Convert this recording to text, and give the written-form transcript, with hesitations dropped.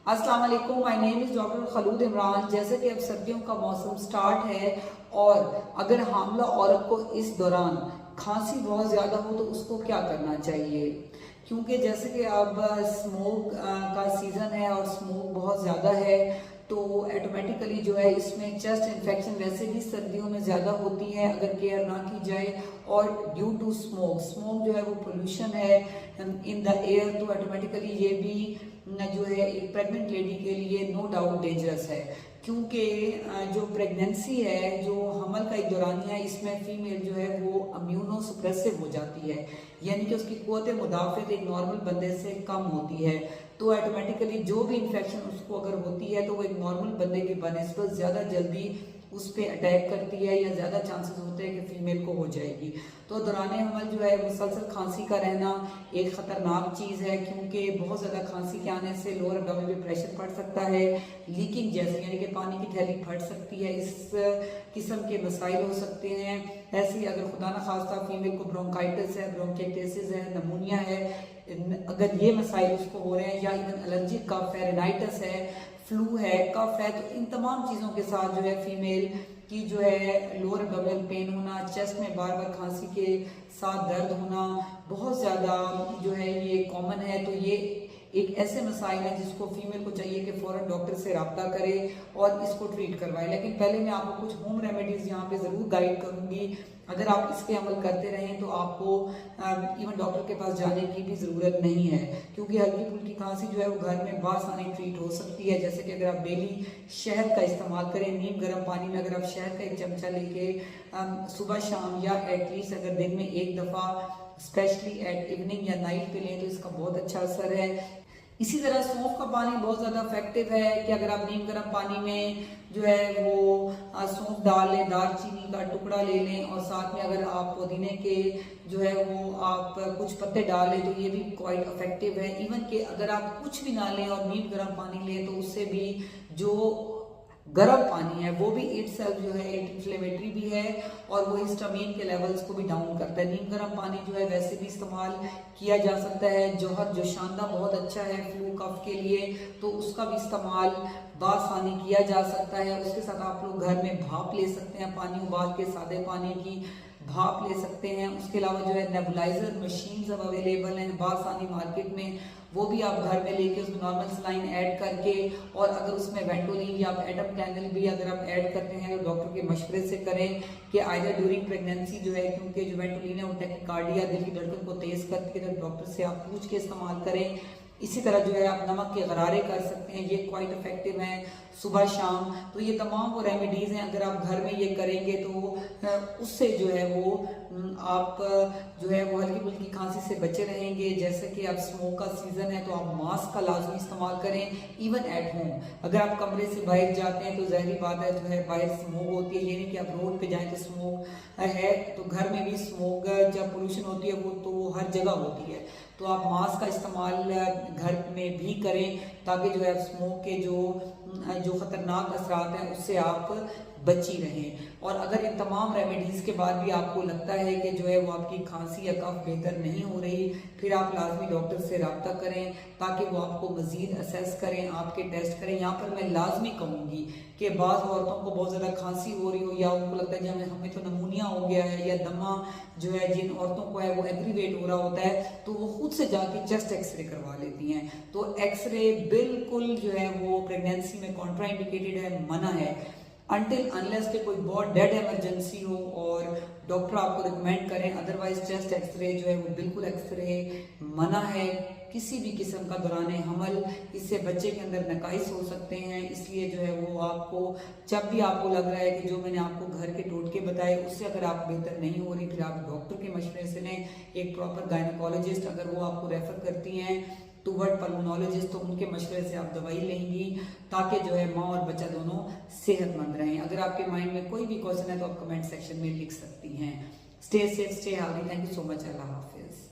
अस्सलाम वालेकुम, my name is doctor Khulood Imran. जैसे कि अब सर्दियों का मौसम स्टार्ट है और अगर हामला औरत को इस दौरान खांसी बहुत ज़्यादा हो तो उसको क्या करना चाहिए, क्योंकि जैसे कि अब स्मोक का सीज़न है और स्मोक बहुत ज़्यादा है तो ऑटोमेटिकली जो है इसमें चेस्ट इन्फेक्शन वैसे भी सर्दियों में ज़्यादा होती है अगर केयर ना की जाए। और ड्यू टू स्मोक, स्मोक जो है वो पोल्यूशन है इन द एयर, तो ऑटोमेटिकली ये भी जो है एक प्रेग्नेंट लेडी के लिए नो डाउट डेंजरस है, क्योंकि जो प्रेगनेंसी है, जो हमल का एक दौरानिया है, इसमें फीमेल जो है वो इम्यूनो सुप्रेसिव हो जाती है, यानी कि उसकी क़ुव्वत मुदाफ़त एक नॉर्मल बंदे से कम होती है। तो ऑटोमेटिकली जो भी इंफेक्शन उसको अगर होती है तो वो एक नॉर्मल बंदे की बनस्बत ज़्यादा जल्दी उस पर अटैक करती है या ज़्यादा चांसेस होते हैं कि फीमेल को हो जाएगी। तो दौरान हमल जो है मुसलसल खांसी का रहना एक ख़तरनाक चीज़ है, क्योंकि बहुत ज़्यादा खांसी के आने से लोअर एब्डोमेन पे प्रेशर पड़ सकता है, लीकिंग जैसे यानी कि पानी की थैली फट सकती है, इस किस्म के मसाइल हो सकते हैं। ऐसे ही अगर खुदा न खास्ता फीमेल को ब्रोंकाइटिस है, ब्रोंकाइटिस है, नमूनिया है, अगर ये मसाइल उसको हो रहे हैं, या इवन एलर्जिक कफ है, रेनाइटिस है, फ्लू है, कफ है, तो इन तमाम चीज़ों के साथ जो है फीमेल की जो है लोअर एब्डोमिनल पेन होना, चेस्ट में बार बार खांसी के साथ दर्द होना बहुत ज़्यादा जो है ये कॉमन है। तो ये एक ऐसे मसाइल हैं जिसको फीमेल को चाहिए कि फ़ौरन डॉक्टर से रब्ता करे और इसको ट्रीट करवाए। लेकिन पहले मैं आपको कुछ होम रेमेडीज़ यहाँ पे ज़रूर गाइड करूँगी। अगर आप इस पे अमल करते रहें तो आपको इवन डॉक्टर के पास जाने की भी ज़रूरत नहीं है, क्योंकि हल्की फुल्की खांसी जो है वो घर में बासानी ट्रीट हो सकती है। जैसे कि अगर आप डेली शहद का इस्तेमाल करें, नीम गर्म पानी में अगर आप शहद का एक चमचा लेके सुबह शाम या एटलीस्ट अगर दिन में एक दफ़ा स्पेशली एट इवनिंग या नाइट पे लें तो इसका बहुत अच्छा असर है। इसी तरह सौंफ का पानी बहुत ज़्यादा इफेक्टिव है कि अगर आप नीम गर्म पानी में जो है वो सौंफ डाल लें, दालचीनी का टुकड़ा ले लें और साथ में अगर आप पुदीने के जो है वो आप कुछ पत्ते डाल लें तो ये भी क्वाइट इफेक्टिव है। इवन कि अगर आप कुछ भी ना लें और नीम गर्म पानी लें तो उससे भी जो गर्म पानी है वो भी इटसेल्फ जो है एंटी इन्फ्लेमेटरी भी है और वो हिस्टामिन के लेवल्स को भी डाउन करता है। नीम गर्म पानी जो है वैसे भी इस्तेमाल किया जा सकता है। जौहर जोशांदा बहुत अच्छा है फ्लू कफ के लिए, तो उसका भी इस्तेमाल बासानी किया जा सकता है। उसके साथ आप लोग घर में भाप ले सकते हैं, पानी उबाल के सादे पानी की भाप ले सकते हैं। उसके अलावा जो है नेबुलाइजर मशीन्स अब अवेलेबल हैं बासानी मार्केट में, वो भी आप घर में लेके उसमें नॉर्मल सलाइन ऐड करके, और अगर उसमें वेंटोलिन या एटम कैंडल भी अगर आप ऐड करते हैं तो डॉक्टर के मशवरे से करें कि आइदर ड्यूरिंग प्रेगनेंसी जो है, क्योंकि जो वेंटोलिन है वो टैकिकार्डिया दिल की धड़कन को तेज करती है, तो डॉक्टर से आप पूछ के इस्तेमाल करें। इसी तरह जो है आप नमक के गरारे कर सकते हैं, ये क्वाइट इफेक्टिव हैं सुबह शाम। तो ये तमाम वो रेमेडीज़ हैं, अगर आप घर में ये करेंगे तो उससे जो है वो आप जो है वो हल्की फुल्की खांसी से बचे रहेंगे। जैसे कि अब स्मोक का सीज़न है तो आप मास्क का लाजमी इस्तेमाल करें इवन एट होम। अगर आप कमरे से बाहर जाते हैं तो ज़ाहिर बात है जो है बाहर स्मोक होती है, ये नहीं कि आप रोड पे जाएं तो स्मोक है, तो घर में भी स्मोक जब पोल्यूशन होती है वो तो हर जगह होती है। तो आप मास्क का इस्तेमाल घर में भी करें ताकि जो है स्मोक के जो ख़तरनाक असरात हैं उससे आप बची रहें। और अगर इन तमाम रेमेडीज़ के बाद भी आपको लगता है कि जो है वो आपकी खांसी या कफ बेहतर नहीं हो रही, फिर आप लाजमी डॉक्टर से रब्ता करें ताकि वो आपको मज़ीद असेस करें, आपके टेस्ट करें। यहाँ पर मैं लाजमी कहूँगी कि बाज़ औरतों को बहुत ज़्यादा खांसी हो रही हो या उनको लगता है कि हमें तो नमूनिया हो गया है या दमा जो है जिन औरतों को है वो एग्रीवेट हो रहा होता है, तो वो खुद से जाके चेस्ट एक्सरे करवा लेती हैं। तो एक्सरे बिल्कुल जो है वो प्रेगनेंसी में कॉन्ट्राइंडिकेटेड है, मना है, अनटिल अनलेस के कोई बहुत डेड इमरजेंसी हो और डॉक्टर आपको रिकमेंड करें। अदरवाइज चेस्ट एक्सरे जो है वो बिल्कुल एक्सरे मना है किसी भी किस्म का दौरान हमल, इससे बच्चे के अंदर नकाइस हो सकते हैं। इसलिए जो है वो आपको जब भी आपको लग रहा है कि जो मैंने आपको घर के टोटके बताए उससे अगर आप बेहतर नहीं हो रही, फिर आप डॉक्टर के मशवरे से लें, एक प्रॉपर गायनोकोलॉजिस्ट अगर वो आपको रेफर करती हैं टूवर्ड पल्मोनोलॉजिस्ट, तो उनके मशवरे से आप दवाई लेंगी ताकि जो है माँ और बच्चा दोनों सेहतमंद रहें। अगर आपके माइंड में कोई भी क्वेश्चन है तो आप कमेंट सेक्शन में लिख सकती हैं। Stay safe, stay healthy. Thank you so much. Allah Hafiz.